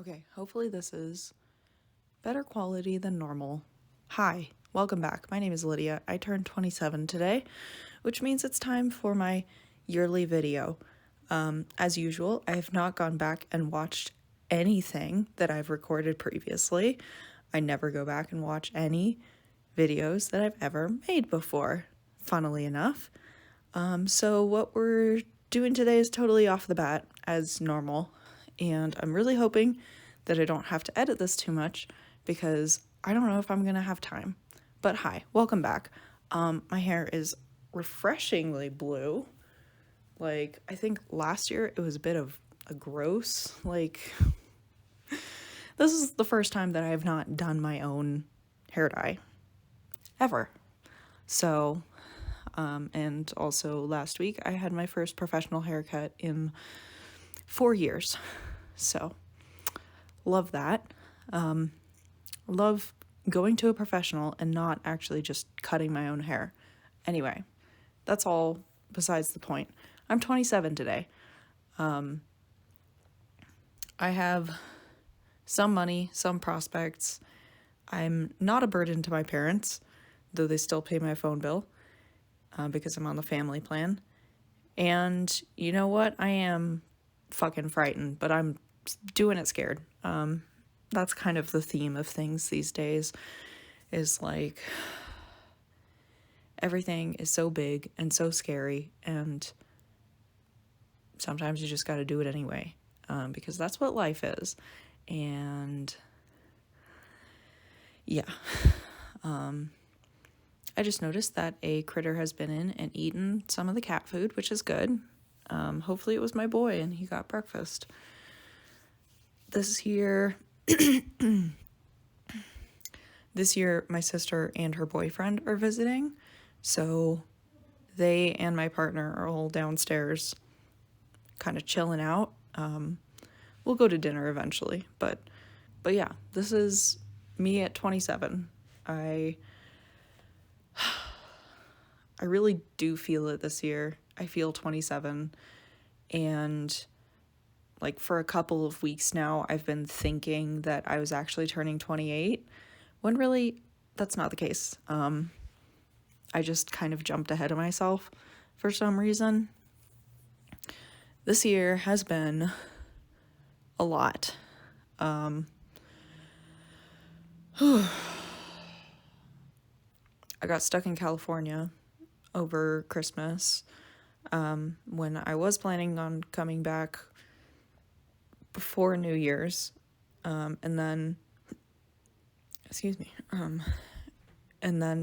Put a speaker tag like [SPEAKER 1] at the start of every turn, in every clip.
[SPEAKER 1] Okay, hopefully this is better quality than normal. Hi, welcome back. My name is Lydia. I turned 27 today, which means it's time for my yearly video. As usual, I have not gone back and watched anything that I've recorded previously. I never go back and watch any videos that I've ever made before, funnily enough. So what we're doing today is totally off the bat as normal, and I'm really hoping that I don't have to edit this too much because I don't know if I'm gonna have time. But hi, welcome back. My hair is refreshingly blue. Like, I think last year it was a bit of a gross, this is the first time that I have not done my own hair dye ever. So, and also last week I had my first professional haircut in 4 years. So, love that. Love going to a professional and not actually just cutting my own hair. Anyway, that's all besides the point. I'm 27 today. I have some money, some prospects. I'm not a burden to my parents, though they still pay my phone bill because I'm on the family plan. And you know what? I am fucking frightened, but I'm doing it scared. That's kind of the theme of things these days, is like everything is so big and so scary, and sometimes you just got to do it anyway, because that's what life is. And yeah, I just noticed that a critter has been in and eaten some of the cat food, which is good. Hopefully it was my boy and he got breakfast. This year, my sister and her boyfriend are visiting, so they and my partner are all downstairs kind of chilling out. We'll go to dinner eventually, but yeah, this is me at 27. I really do feel it this year. I feel 27, and like for a couple of weeks now, I've been thinking that I was actually turning 28, when really that's not the case. I just kind of jumped ahead of myself for some reason. This year has been a lot. I got stuck in California over Christmas, when I was planning on coming back before New Year's, and then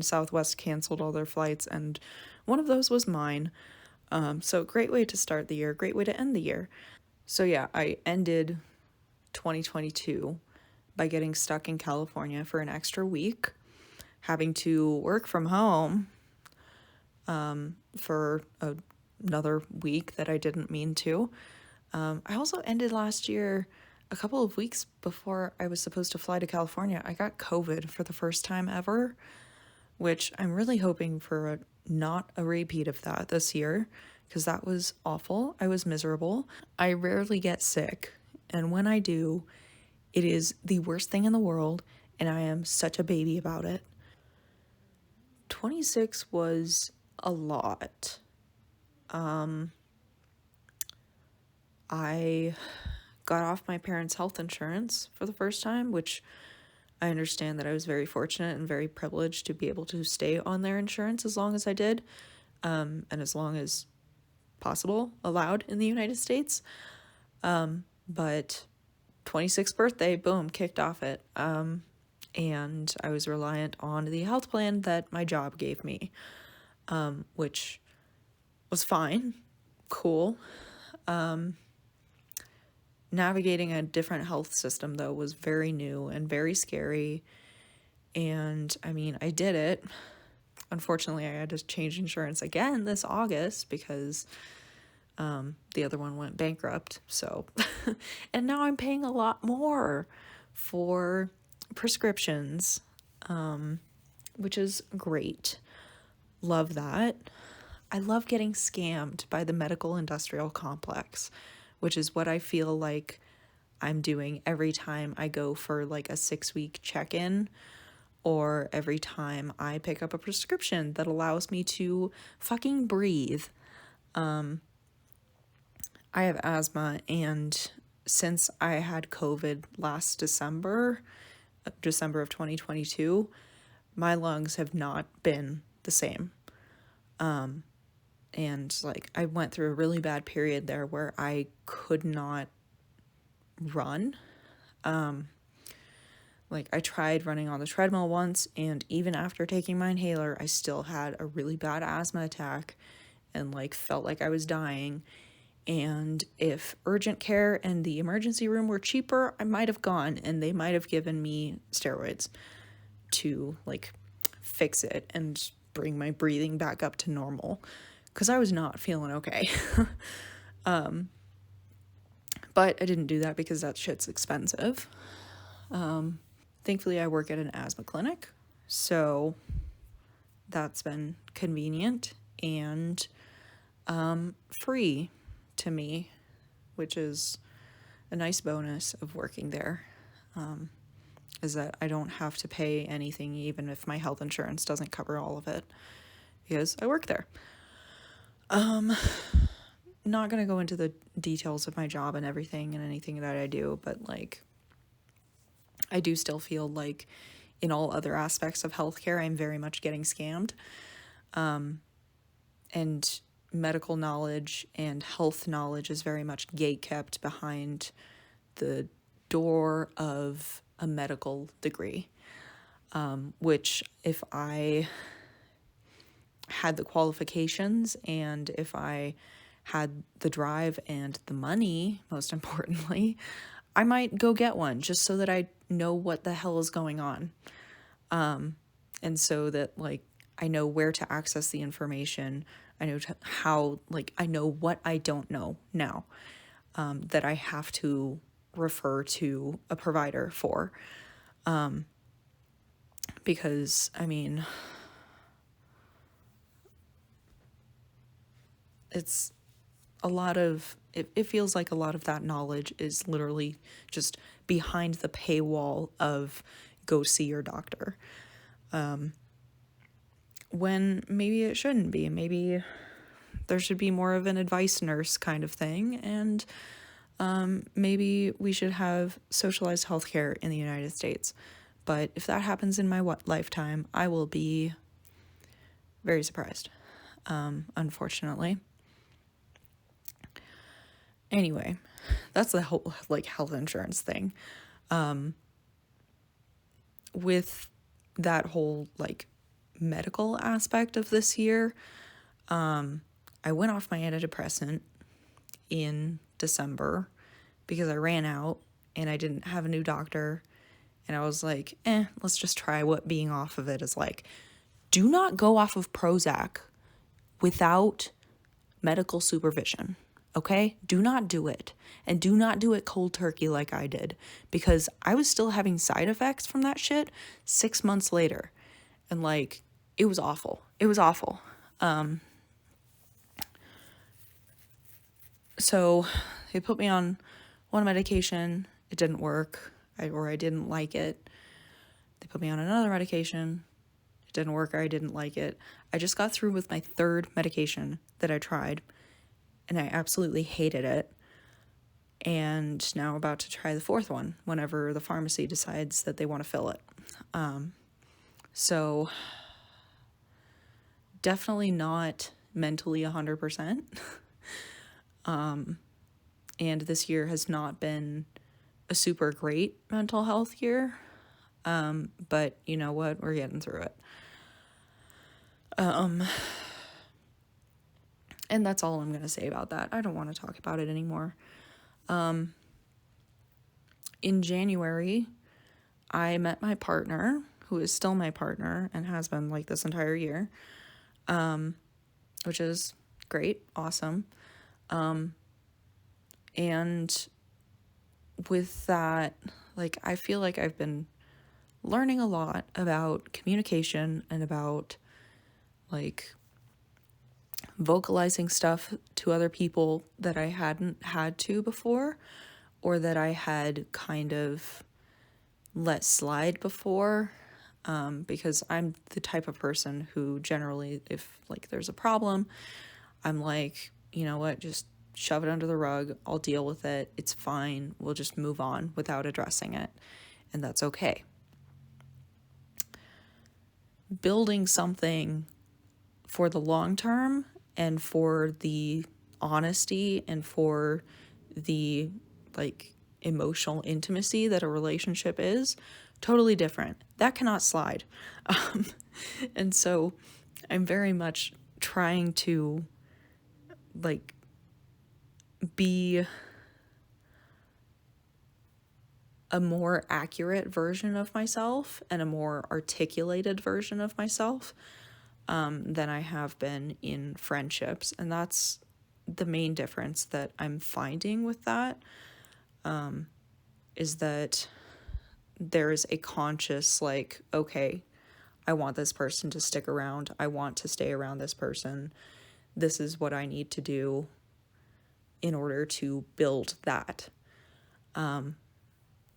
[SPEAKER 1] Southwest canceled all their flights, and one of those was mine. So great way to start the year, great way to end the year. So yeah, I ended 2022 by getting stuck in California for an extra week, having to work from home for another week that I didn't mean to. I also ended last year a couple of weeks before I was supposed to fly to California. I got COVID for the first time ever, which I'm really hoping for not a repeat of that this year, because that was awful. I was miserable. I rarely get sick, and when I do, it is the worst thing in the world, and I am such a baby about it. 26 was a lot. I got off my parents' health insurance for the first time, which I understand that I was very fortunate and very privileged to be able to stay on their insurance as long as I did, and as long as possible allowed in the United States. But 26th birthday, boom, kicked off it. And I was reliant on the health plan that my job gave me, which was fine, cool. Navigating a different health system, though, was very new and very scary. And I mean, I did it. Unfortunately, I had to change insurance again this August because the other one went bankrupt. So, and now I'm paying a lot more for prescriptions, which is great. Love that. I love getting scammed by the medical industrial complex, which is what I feel like I'm doing every time I go for like a 6-week check-in, or every time I pick up a prescription that allows me to fucking breathe. I have asthma, and since I had COVID last December of 2022, my lungs have not been the same. And like I went through a really bad period there where I could not run. Like I tried running on the treadmill once, and even after taking my inhaler, I still had a really bad asthma attack and like felt like I was dying. And if urgent care and the emergency room were cheaper, I might have gone, and they might have given me steroids to like fix it and bring my breathing back up to normal, because I was not feeling okay. But I didn't do that because that shit's expensive. Thankfully, I work at an asthma clinic, so that's been convenient and free to me, which is a nice bonus of working there, is that I don't have to pay anything even if my health insurance doesn't cover all of it, because I work there. Not going to go into the details of my job and everything and anything that I do, but like I do still feel like in all other aspects of healthcare, I'm very much getting scammed. And medical knowledge and health knowledge is very much gatekept behind the door of a medical degree, which if I had the qualifications and if I had the drive and the money, most importantly, I might go get one just so that I know what the hell is going on. And so that like I know where to access the information. I know how, like, I know what I don't know now, that I have to refer to a provider for. Because, I mean, it's a lot of, it feels like a lot of that knowledge is literally just behind the paywall of go see your doctor. When maybe it shouldn't be. Maybe there should be more of an advice nurse kind of thing, and maybe we should have socialized healthcare in the United States. But if that happens in my lifetime, I will be very surprised, unfortunately. Anyway, that's the whole like health insurance thing. With that whole like medical aspect of this year, I went off my antidepressant in December because I ran out and I didn't have a new doctor, and I was like, let's just try what being off of it is like. Do not go off of Prozac without medical supervision, okay? Do not do it, and do not do it cold turkey like I did, because I was still having side effects from that shit 6 months later, and like it was awful. It was awful. So they put me on one medication. It didn't work, or I didn't like it. They put me on another medication. It didn't work, or I didn't like it. I just got through with my third medication that I tried, and I absolutely hated it. And now I'm about to try the fourth one whenever the pharmacy decides that they want to fill it. So definitely not mentally 100%. And this year has not been a super great mental health year. But you know what? We're getting through it. And that's all I'm going to say about that. I don't want to talk about it anymore. In January, I met my partner, who is still my partner and has been like this entire year, which is great, awesome. And with that, like, I feel like I've been learning a lot about communication and about like vocalizing stuff to other people that I hadn't had to before, or that I had kind of let slide before, because I'm the type of person who generally, if like there's a problem, I'm like, you know what, just shove it under the rug. I'll deal with it. It's fine. We'll just move on without addressing it. And that's okay. Building something for the long term and for the honesty and for the like emotional intimacy that a relationship is totally different. That cannot slide. Um, and so I'm very much trying to like be a more accurate version of myself and a more articulated version of myself than I have been in friendships. And that's the main difference that I'm finding with that, is that there is a conscious, like, okay, I want this person to stick around. I want to stay around this person. This is what I need to do in order to build that.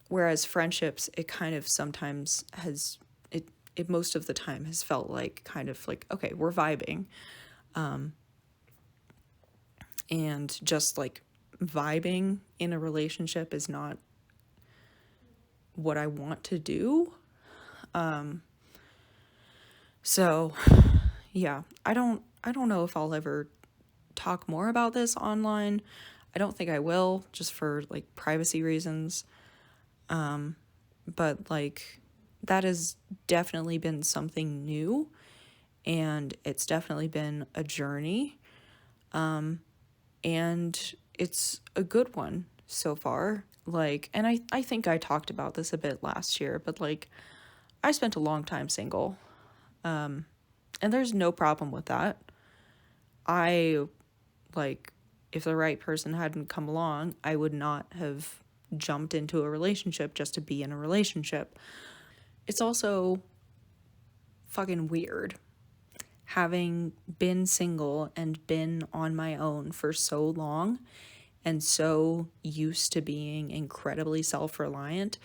[SPEAKER 1] Whereas friendships, it kind of sometimes has, it most of the time has felt like kind of like, okay, we're vibing. And just like vibing in a relationship is not what I want to do. So yeah, I don't know if I'll ever talk more about this online. I don't think I will, just for like privacy reasons. But like that has definitely been something new, and it's definitely been a journey. And it's a good one so far. Like, and I think I talked about this a bit last year, but like I spent a long time single. And there's no problem with that. I, like, if the right person hadn't come along, I would not have jumped into a relationship just to be in a relationship. It's also fucking weird having been single and been on my own for so long and so used to being incredibly self-reliant,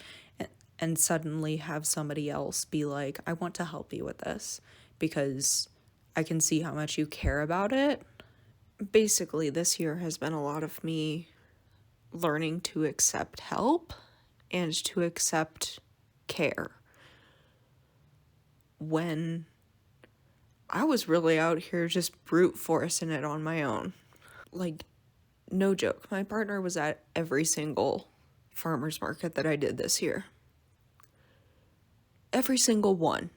[SPEAKER 1] and suddenly have somebody else be like, I want to help you with this because I can see how much you care about it. Basically, this year has been a lot of me learning to accept help and to accept care when I was really out here just brute forcing it on my own. Like, no joke, my partner was at every single farmer's market that I did this year. Every single one.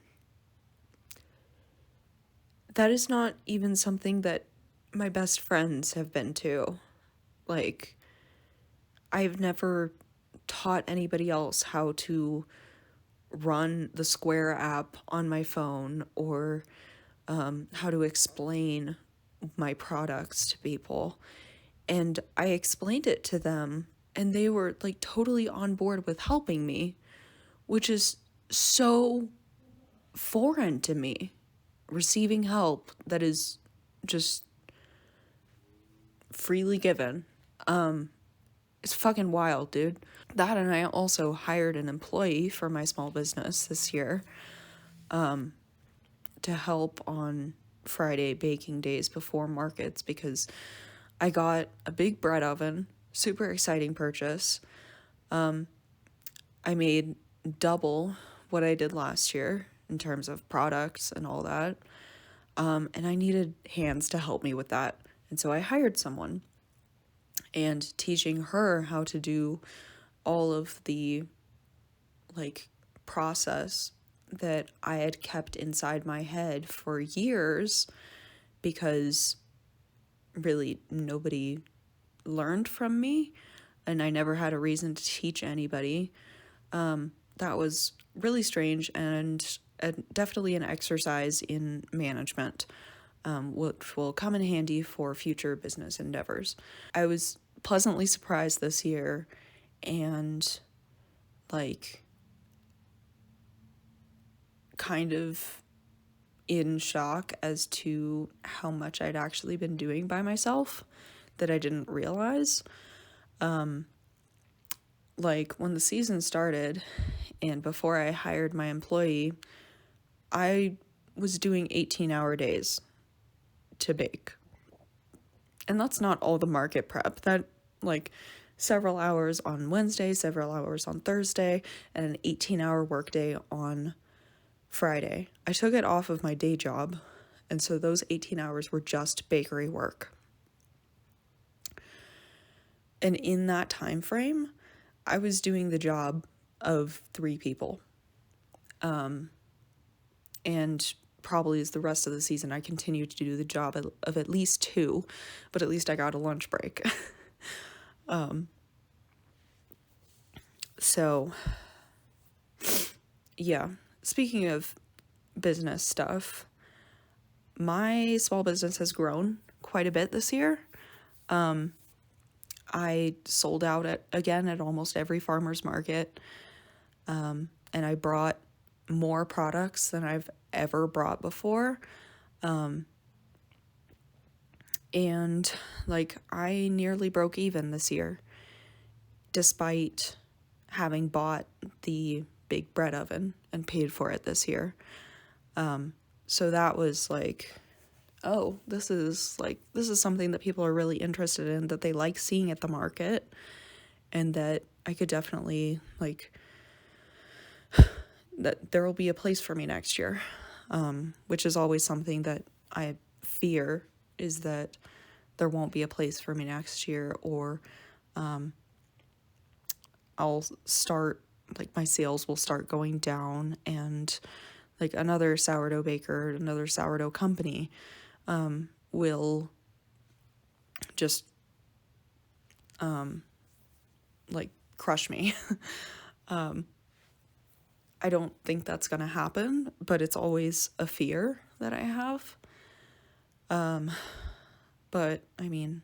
[SPEAKER 1] That is not even something that my best friends have been to. Like, I've never taught anybody else how to run the Square app on my phone, or how to explain my products to people. And I explained it to them, and they were like totally on board with helping me, which is so foreign to me. Receiving help that is just freely given. It's fucking wild, dude. That, and I also hired an employee for my small business this year, to help on Friday baking days before markets, because I got a big bread oven, super exciting purchase. I made double what I did last year in terms of products and all that. And I needed hands to help me with that. And so I hired someone, and teaching her how to do all of the like process that I had kept inside my head for years, because really nobody learned from me and I never had a reason to teach anybody. That was really strange, and definitely an exercise in management, which will come in handy for future business endeavors. I was pleasantly surprised this year, and like kind of in shock as to how much I'd actually been doing by myself that I didn't realize. like when the season started and before I hired my employee, I was doing 18-hour days to bake. And that's not all the market prep. That, like, several hours on Wednesday, several hours on Thursday, and an 18-hour workday on Friday. I took it off of my day job, and so those 18 hours were just bakery work. And in that time frame, I was doing the job of 3 people. And probably as the rest of the season, I continued to do the job of at least 2, but at least I got a lunch break. So, yeah. Speaking of business stuff, my small business has grown quite a bit this year. I sold out at almost every farmer's market, and I brought more products than I've ever brought before. And like I nearly broke even this year, despite having bought the big bread oven and paid for it this year. So that was like, oh, this is something that people are really interested in, that they like seeing at the market, and that I could definitely that there will be a place for me next year, which is always something that I fear, is that there won't be a place for me next year, or I'll start, my sales will start going down, and like another sourdough baker, another sourdough company will just crush me. I don't think that's going to happen, but it's always a fear that I have. But I mean,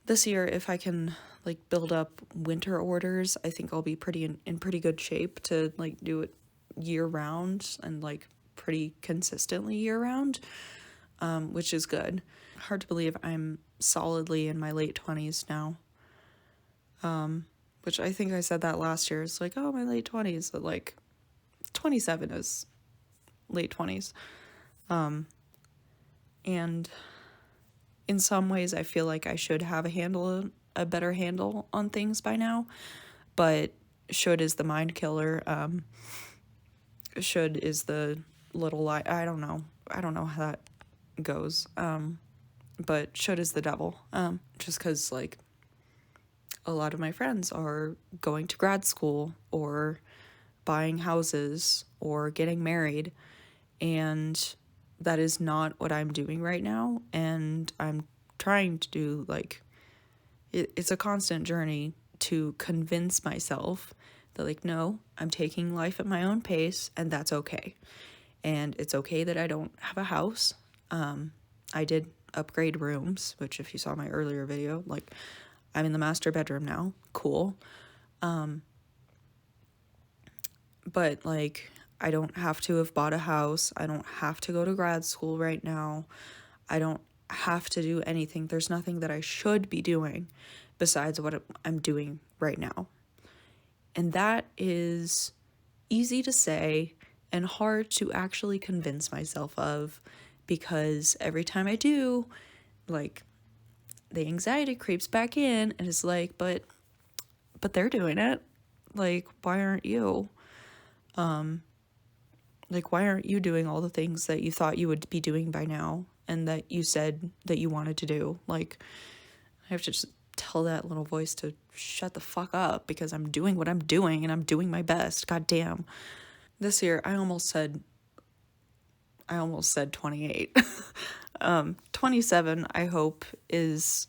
[SPEAKER 1] this year, if I can build up winter orders, I think I'll be in pretty good shape to do it year round, and pretty consistently year round, which is good. Hard to believe I'm solidly in my late 20s now. Which I think I said that last year. It's oh, my late 20s, but 27 is late 20s. And in some ways I feel like I should have a better handle on things by now, but should is the mind killer. Should is the little lie. I don't know how that goes. But should is the devil. Just because a lot of my friends are going to grad school or buying houses or getting married, and that is not what I'm doing right now. And I'm trying to do it's a constant journey to convince myself that no, I'm taking life at my own pace, and that's okay. And it's okay that I don't have a house. I did upgrade rooms, which if you saw my earlier video, I'm in the master bedroom now. Cool. But I don't have to have bought a house. I don't have to go to grad school right now. I don't have to do anything. There's nothing that I should be doing besides what I'm doing right now. And that is easy to say and hard to actually convince myself of, because every time I do, the anxiety creeps back in and it's but they're doing it. Why aren't you? Why aren't you doing all the things that you thought you would be doing by now and that you said that you wanted to do? I have to just tell that little voice to shut the fuck up, because I'm doing what I'm doing and I'm doing my best. God damn. This year, I almost said 28. 27, I hope, is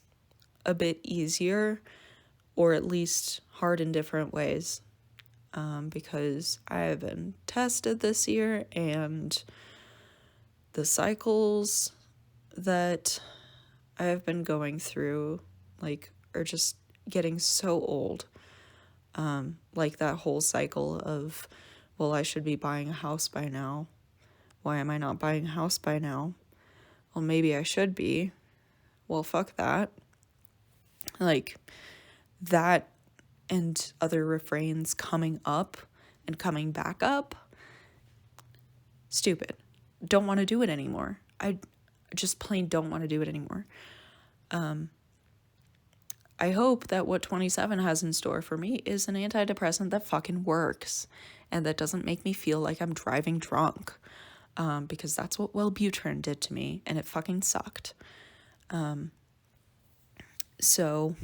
[SPEAKER 1] a bit easier, or at least hard in different ways. Because I have been tested this year, and the cycles that I have been going through, are just getting so old. That whole cycle of, well, I should be buying a house by now. Why am I not buying a house by now? Well, maybe I should be. Well, fuck that. That and other refrains coming up and coming back up. Stupid. Don't want to do it anymore. I just plain don't want to do it anymore. I hope that what 27 has in store for me is an antidepressant that fucking works and that doesn't make me feel like I'm driving drunk, because that's what Wellbutrin did to me and it fucking sucked. So,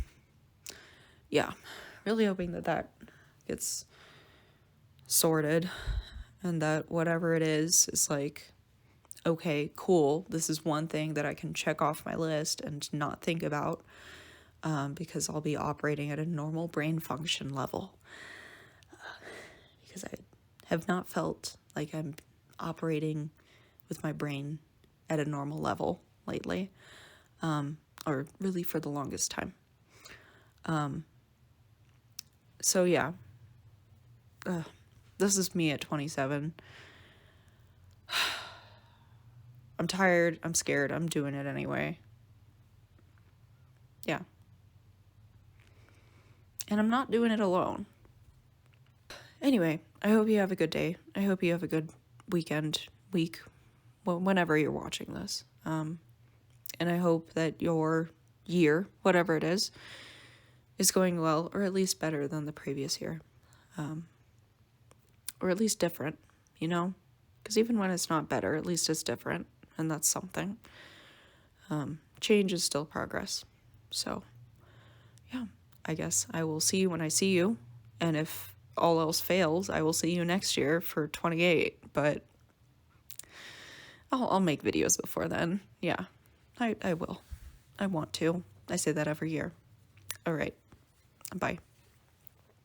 [SPEAKER 1] yeah, really hoping that that gets sorted and that whatever it is like, okay, cool, this is one thing that I can check off my list and not think about, because I'll be operating at a normal brain function level. Because I have not felt like I'm operating with my brain at a normal level lately, or really for the longest time. So yeah, this is me at 27. I'm tired, I'm scared, I'm doing it anyway. Yeah. And I'm not doing it alone. Anyway, I hope you have a good day. I hope you have a good weekend, week, whenever you're watching this. And I hope that your year, whatever it is going well, or at least better than the previous year. Or at least different, you know? Because even when it's not better, at least it's different, and that's something. Change is still progress. So, yeah, I guess I will see you when I see you, and if all else fails, I will see you next year for 28, but I'll make videos before then. Yeah, I will. I want to. I say that every year. All right. Bye.